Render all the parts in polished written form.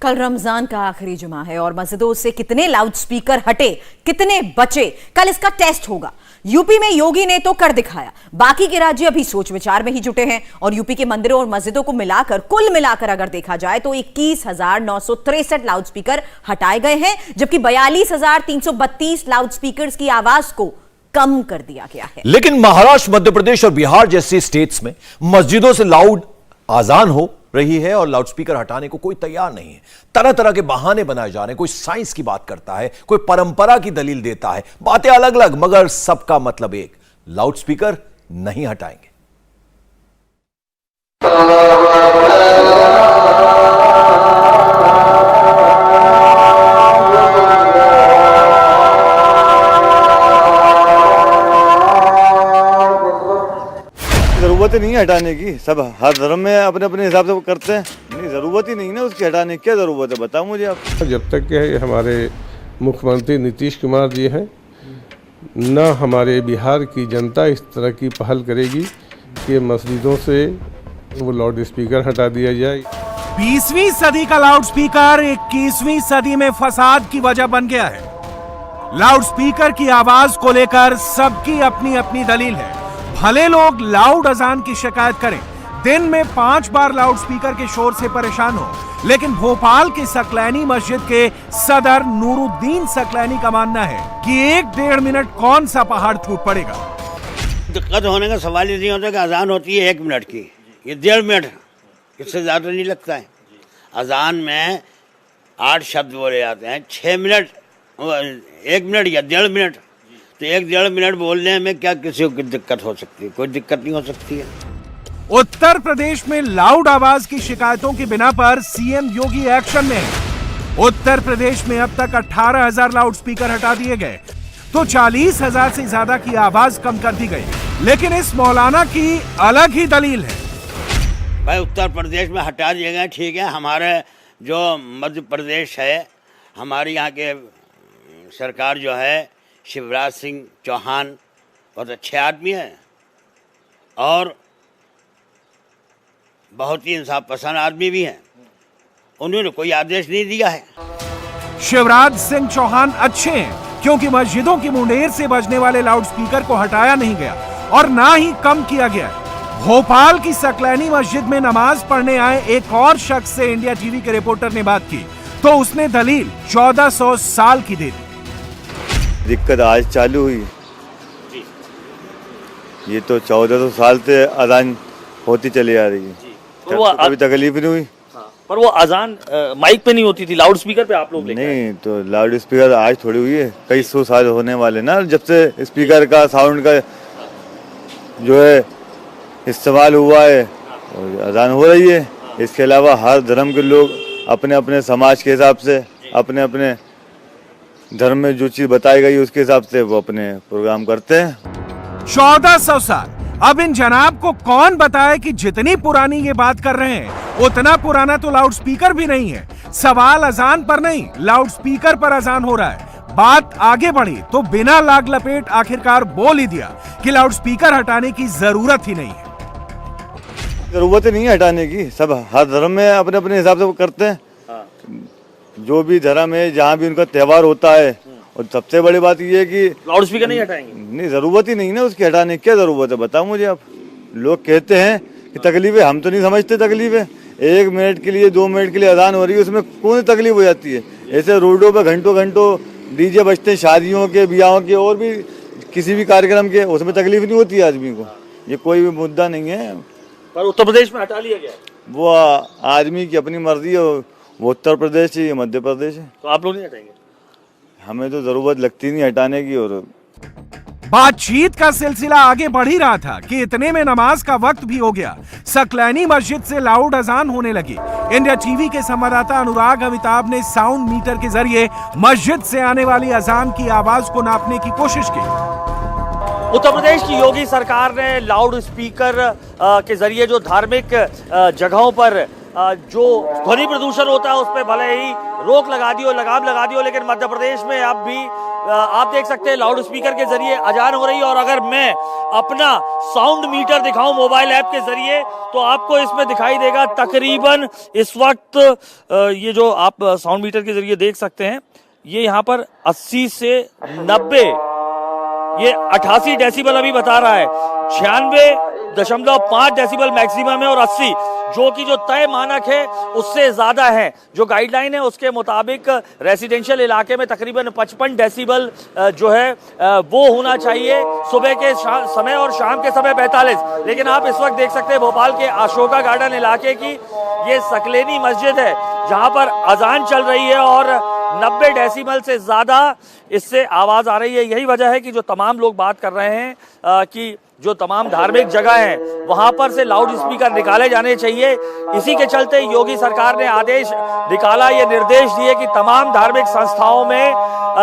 कल रमजान का आखिरी जुमा है और मस्जिदों से कितने लाउडस्पीकर हटे, कितने बचे, कल इसका टेस्ट होगा। यूपी में योगी ने तो कर दिखाया, बाकी के राज्य अभी सोच विचार में ही जुटे हैं। और यूपी के मंदिरों और मस्जिदों को मिलाकर, कुल मिलाकर अगर देखा जाए तो 21,963 लाउडस्पीकर हटाए गए हैं, जबकि 42,332 लाउडस्पीकर्स की आवाज को कम कर दिया गया है। लेकिन महाराष्ट्र, मध्य प्रदेश और बिहार जैसे स्टेट्स में मस्जिदों से लाउड आजान हो रही है और लाउडस्पीकर हटाने को कोई तैयार नहीं है। तरह तरह के बहाने बनाए जा रहे हैं। कोई साइंस की बात करता है, कोई परंपरा की दलील देता है, बातें अलग अलग मगर सबका मतलब एक, लाउडस्पीकर नहीं हटाएंगे। जरूरत नहीं है हटाने की, सब हर धर्म में अपने अपने हिसाब से करते हैं। नहीं, जरूरत ही नहीं है उसकी हटाने की। क्या जरूरत है बताओ मुझे आप। जब तक के हमारे मुख्यमंत्री नीतीश कुमार जी हैं, न हमारे बिहार की जनता इस तरह की पहल करेगी कि मस्जिदों से वो लाउड स्पीकर हटा दिया जाए। 20वीं सदी का लाउडस्पीकर 21वीं सदी में फसाद की वजह बन गया है। लाउडस्पीकर की आवाज को लेकर सबकी अपनी अपनी दलील है। भले लोग लाउड अजान की शिकायत करें, दिन में 5 बार लाउडस्पीकर के शोर से परेशान हो, लेकिन भोपाल के सकलैनी मस्जिद के सदर नूरुद्दीन सकलैनी का मानना है कि 1-1.5 मिनट कौन सा पहाड़ टूट पड़ेगा। दिक्कत होने का सवाल ही नहीं होता कि अजान होती है 1 मिनट की, ये 1.5 मिनट, इससे ज्यादा नहीं लगता है। अजान में 8 शब्द बोले जाते हैं, 6 मिनट, 1 मिनट या 1.5 मिनट, तो 1-1.5 मिनट बोलने में क्या किसी को दिक्कत हो सकती है? कोई दिक्कत नहीं हो सकती है। उत्तर प्रदेश में लाउड आवाज की शिकायतों की बिना पर सीएम योगी एक्शन में है। उत्तर प्रदेश में अब तक 18,000 लाउडस्पीकर हटा दिए गए, तो 40,000 से ज्यादा की आवाज कम कर दी गई। लेकिन इस मौलाना की अलग ही दलील है। भाई उत्तर प्रदेश में हटा दिए गए, ठीक है। हमारे जो मध्य प्रदेश है, हमारे यहाँ के सरकार जो है शिवराज सिंह चौहान बहुत अच्छे आदमी हैं और बहुत ही इंसाफ पसंद आदमी भी हैं। उन्होंने कोई आदेश नहीं दिया है। शिवराज सिंह चौहान अच्छे हैं क्योंकि मस्जिदों की मुंडेर से बजने वाले लाउडस्पीकर को हटाया नहीं गया और ना ही कम किया गया। भोपाल की सकलैनी मस्जिद में नमाज पढ़ने आए एक और शख्स से इंडिया टीवी के रिपोर्टर ने बात की, तो उसने दलील 1400 साल की दे दी। दिक्कत आज चालू हुई, ये तो 1400 साल से अजान होती चली आ रही है, तो कभी तकलीफ नहीं हुई। पर वो अजान माइक पे नहीं होती थी, लाउड स्पीकर पे आप लोग लेके आए। नहीं, तो लाउड स्पीकर आज थोड़ी हुई है, कई 100 साल होने वाले ना जब से स्पीकर का साउंड का जो है इस्तेमाल हुआ है और अजान हो रही है। इसके अलावा हर धर्म के लोग अपने अपने समाज के हिसाब से, अपने अपने धर्म में जो चीज बताई गई उसके हिसाब से वो अपने प्रोग्राम करते हैं। 1400 साल। अब इन जनाब को कौन बताए कि जितनी पुरानी ये बात कर रहे हैं उतना पुराना तो लाउडस्पीकर भी नहीं है। सवाल अजान पर नहीं, लाउडस्पीकर पर अजान हो रहा है। बात आगे बढ़ी तो बिना लाग लपेट आखिरकार बोल ही दिया कि लाउडस्पीकर हटाने की जरूरत ही नहीं है। जरूरत नहीं है हटाने की, सब हर धर्म में अपने अपने हिसाब से वो करते हैं। जो भी धर्म है, जहाँ भी उनका त्योहार होता है, और सबसे बड़ी बात ये है कि लाउड स्पीकर नहीं हटाएंगे। नहीं, जरूरत ही नहीं है उसकी हटाने की। क्या जरूरत है बताओ मुझे आप। लोग कहते हैं कि तकलीफ है, हम तो नहीं समझते तकलीफ है। 1 मिनट के लिए, 2 मिनट के लिए अजान हो रही है, उसमें कौन सी तकलीफ हो जाती है? ऐसे रोडों पे घंटों घंटों डीजे बजते हैं, शादियों के, ब्याहों के और भी किसी भी कार्यक्रम के, उसमें तकलीफ नहीं होती है आदमी को। ये कोई भी मुद्दा नहीं है। पर उत्तर प्रदेश में हटा लिया गया, वो आदमी की अपनी मर्जी है। वो उत्तर प्रदेश है, ये मध्य प्रदेश है। तो आप लोग नहीं हटाएंगे? हमें तो जरूरत लगती नहीं हटाने की। और बातचीत का सिलसिला आगे बढ़ ही रहा था कि इतने में नमाज का वक्त भी हो गया। सकलैनी मस्जिद से लाउड अजान होने लगी। इंडिया टीवी के संवाददाता अनुराग अमिताभ ने साउंड मीटर के जरिए मस्जिद से आने वाली अजान की आवाज को नापने की कोशिश की। उत्तर प्रदेश की योगी सरकार ने लाउड स्पीकर के जरिए जो धार्मिक जगहों पर जो ध्वनि प्रदूषण होता है उस पर भले ही रोक लगा दी हो, लगाम लगा दी हो, लेकिन मध्य प्रदेश में अब भी आप देख सकते हैं लाउड स्पीकर के जरिए अजान हो रही है। और अगर मैं अपना साउंड मीटर दिखाऊं मोबाइल ऐप के जरिए तो आपको इसमें दिखाई देगा तकरीबन इस वक्त ये जो आप साउंड मीटर के जरिए देख सकते हैं, ये यहाँ पर 80 से 90, ये 88 डेसिबल अभी बता रहा है, 96.5 डेसिबल मैक्सिमम है और 80 जो कि जो तय मानक है उससे ज्यादा है। जो गाइडलाइन है उसके मुताबिक रेसिडेंशियल इलाके में तकरीबन 55 डेसिबल जो है वो होना चाहिए सुबह के समय और शाम के समय 45। लेकिन आप इस वक्त देख सकते हैं भोपाल के अशोका गार्डन इलाके की ये सकलेनी मस्जिद है जहां पर अजान चल रही है और 90 डेसिबल से ज्यादा इससे आवाज आ रही है। यही वजह है कि जो तमाम लोग बात कर रहे हैं कि जो तमाम धार्मिक जगह हैं वहां पर से लाउड स्पीकर निकाले जाने चाहिए। इसी के चलते योगी सरकार ने आदेश निकाला, ये निर्देश दिए कि तमाम धार्मिक संस्थाओं में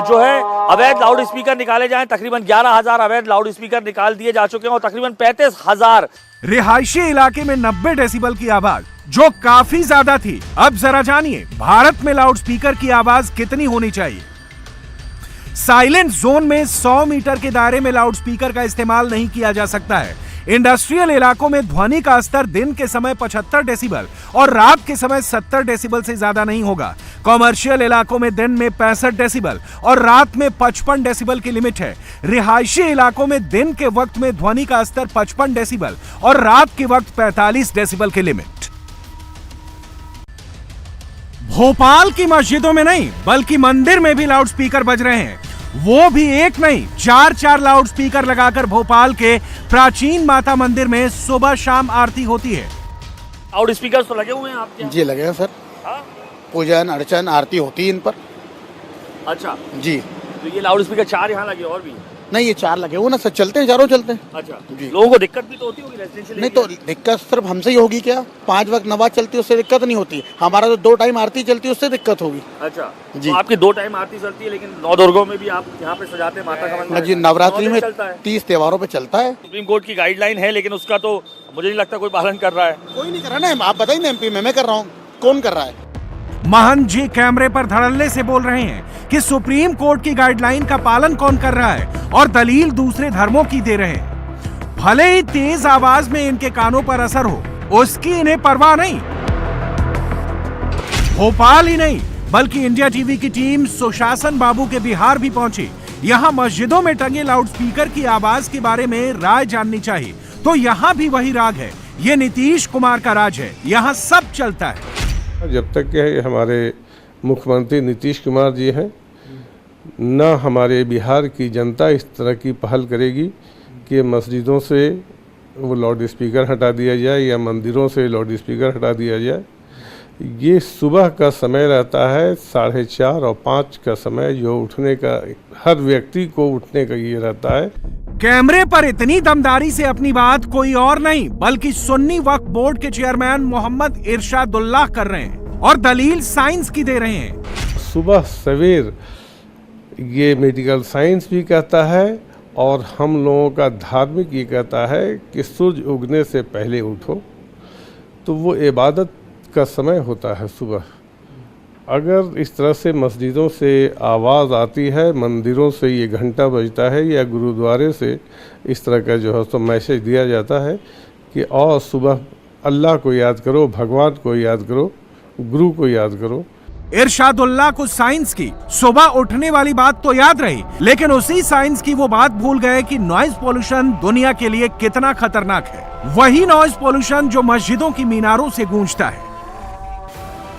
जो है अवैध लाउड स्पीकर निकाले जाएं। तकरीबन 11,000 अवैध लाउड स्पीकर निकाल दिए जा चुके हैं और तकरीबन 35,000 रिहायशी इलाके में 90 डेसिबल की आवाज जो काफी ज्यादा थी। अब जरा जानिए भारत में लाउड स्पीकर की आवाज कितनी होनी चाहिए। साइलेंट जोन में 100 मीटर के दायरे में लाउड स्पीकर का इस्तेमाल नहीं किया जा सकता है। इंडस्ट्रियल इलाकों में ध्वनि का स्तर दिन के समय 75 डेसिबल और रात के समय 70 डेसिबल से ज्यादा नहीं होगा। कॉमर्शियल इलाकों में दिन में 65 डेसिबल और रात में 55 डेसिबल की लिमिट है। रिहायशी इलाकों में दिन के वक्त में ध्वनि का स्तर 55 डेसिबल और रात के वक्त 45 डेसिबल की लिमिट। भोपाल की मस्जिदों में नहीं बल्कि मंदिर में भी लाउड स्पीकर बज रहे हैं, वो भी एक नहीं 4-4 लाउड स्पीकर लगाकर भोपाल के प्राचीन माता मंदिर में सुबह शाम आरती होती है। लाउड स्पीकर तो लगे हुए हैं आपके? जी लगे हैं सर। हाँ? पूजन अर्चन आरती होती है इन पर। अच्छा जी। तो ये लाउड स्पीकर 4 यहाँ लगे और भी? नहीं ये 4 लगे हुए ना सर, चलते हैं, चारों चलते हैं। अच्छा जी। लोगों को दिक्कत भी तो होती होगी रेजिडेंशियल? नहीं तो दिक्कत सिर्फ हमसे ही होगी क्या? 5 वक्त नमाज चलती है उससे दिक्कत नहीं होती, हमारा तो 2 टाइम आरती चलती है उससे दिक्कत होगी। अच्छा जी। तो आपकी 2 टाइम आरती चलती है लेकिन 9 दुर्गों में भी आप यहाँ पे सजाते हैं माता का मंदिर? जी नवरात्रि में चलता है, 30 त्योहारों पे चलता है। सुप्रीम कोर्ट की गाइडलाइन है लेकिन उसका तो मुझे नहीं लगता कोई पालन कर रहा है। कोई नहीं कर रहा ना, आप बताइए ना MP में, मैं कर रहा हूँ, कौन कर रहा है? महंत जी कैमरे पर धड़ल्ले से बोल रहे हैं कि सुप्रीम कोर्ट की गाइडलाइन का पालन कौन कर रहा है और दलील दूसरे धर्मों की दे रहे हैं। भले ही तेज आवाज में इनके कानों पर असर हो उसकी इन्हें परवाह नहीं। भोपाल ही नहीं बल्कि इंडिया टीवी की टीम सुशासन बाबू के बिहार भी पहुंची। यहां मस्जिदों में टंगे लाउड स्पीकर की आवाज के बारे में राय जाननी चाहिए तो यहां भी वही राग है, ये नीतीश कुमार का राज है, यहां सब चलता है। जब तक के हमारे मुख्यमंत्री नीतीश कुमार जी हैं, ना हमारे बिहार की जनता इस तरह की पहल करेगी कि मस्जिदों से वो लाउड स्पीकर हटा दिया जाए या मंदिरों से लाउड स्पीकर हटा दिया जाए। ये सुबह का समय रहता है 4:30 और 5 का समय, जो उठने का हर व्यक्ति को उठने का ये रहता है। कैमरे पर इतनी दमदारी से अपनी बात कोई और नहीं बल्कि सुन्नी वक्फ बोर्ड के चेयरमैन मोहम्मद इरशादुल्लाह कर रहे हैं और दलील साइंस की दे रहे हैं। सुबह सवेर ये मेडिकल साइंस भी कहता है और हम लोगों का धार्मिक ये कहता है कि सूरज उगने से पहले उठो, तो वो इबादत का समय होता है सुबह। अगर इस तरह से मस्जिदों से आवाज़ आती है, मंदिरों से ये घंटा बजता है या गुरुद्वारे से इस तरह का जो है तो मैसेज दिया जाता है कि और सुबह अल्लाह को याद करो, भगवान को याद करो, गुरु को याद करो। इरशादुल्लाह को साइंस की सुबह उठने वाली बात तो याद रही, लेकिन उसी साइंस की वो बात भूल गए कि नॉइज पोल्यूशन दुनिया के लिए कितना खतरनाक है। वही नॉइज पोल्यूशन जो मस्जिदों की मीनारों से गूंजता है।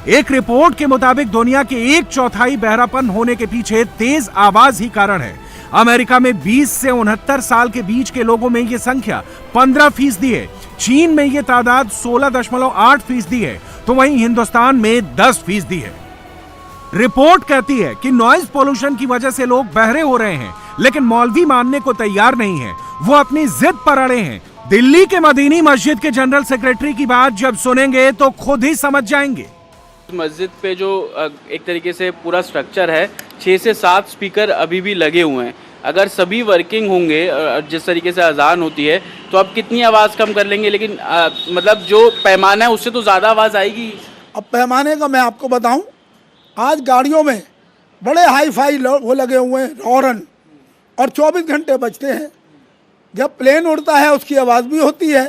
एक रिपोर्ट के मुताबिक दुनिया के 1/4 बहरापन होने के पीछे तेज आवाज ही कारण है। अमेरिका में 20 से 69 साल के बीच के लोगों में ये संख्या 15% है। चीन में ये तादाद 16.8% है, तो वहीं हिंदुस्तान में 10% है। रिपोर्ट कहती है कि नॉइज पोल्यूशन की वजह से लोग बहरे हो रहे हैं, लेकिन मौलवी मानने को तैयार नहीं है, वो अपनी जिद पर अड़े हैं। दिल्ली के मदीनी मस्जिद के जनरल सेक्रेटरी की बात जब सुनेंगे तो खुद ही समझ जाएंगे। मस्जिद पे जो एक तरीके से पूरा स्ट्रक्चर है, 6 से 7 स्पीकर अभी भी लगे हुए हैं। अगर सभी वर्किंग होंगे जिस तरीके से अजान होती है तो आप कितनी आवाज़ कम कर लेंगे, लेकिन मतलब जो पैमाना है उससे तो ज़्यादा आवाज़ आएगी। अब पैमाने का मैं आपको बताऊं, आज गाड़ियों में बड़े हाई फाई वो लगे हुए हैं हॉर्न, और 24 घंटे बजते हैं। जब प्लेन उड़ता है उसकी आवाज़ भी होती है,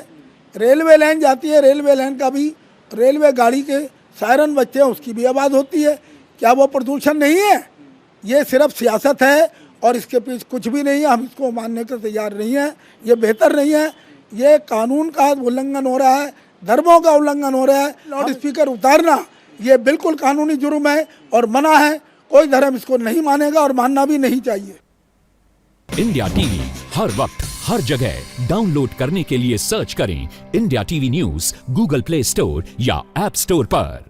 रेलवे लाइन जाती है, रेलवे लाइन का भी, रेलवे गाड़ी के सायरन बजते हैं उसकी भी आवाज़ होती है। क्या वो प्रदूषण नहीं है? ये सिर्फ सियासत है और इसके पीछे कुछ भी नहीं है। हम इसको मानने के तैयार नहीं है। ये बेहतर नहीं है। ये कानून का उल्लंघन हो रहा है, धर्मों का उल्लंघन हो रहा है। लाउड स्पीकर उतारना ये बिल्कुल कानूनी जुर्म है और मना है। कोई धर्म इसको नहीं मानेगा और मानना भी नहीं चाहिए। इंडिया टीवी हर वक्त हर जगह डाउनलोड करने के लिए सर्च करें India TV news Google play store या ऐप स्टोर पर।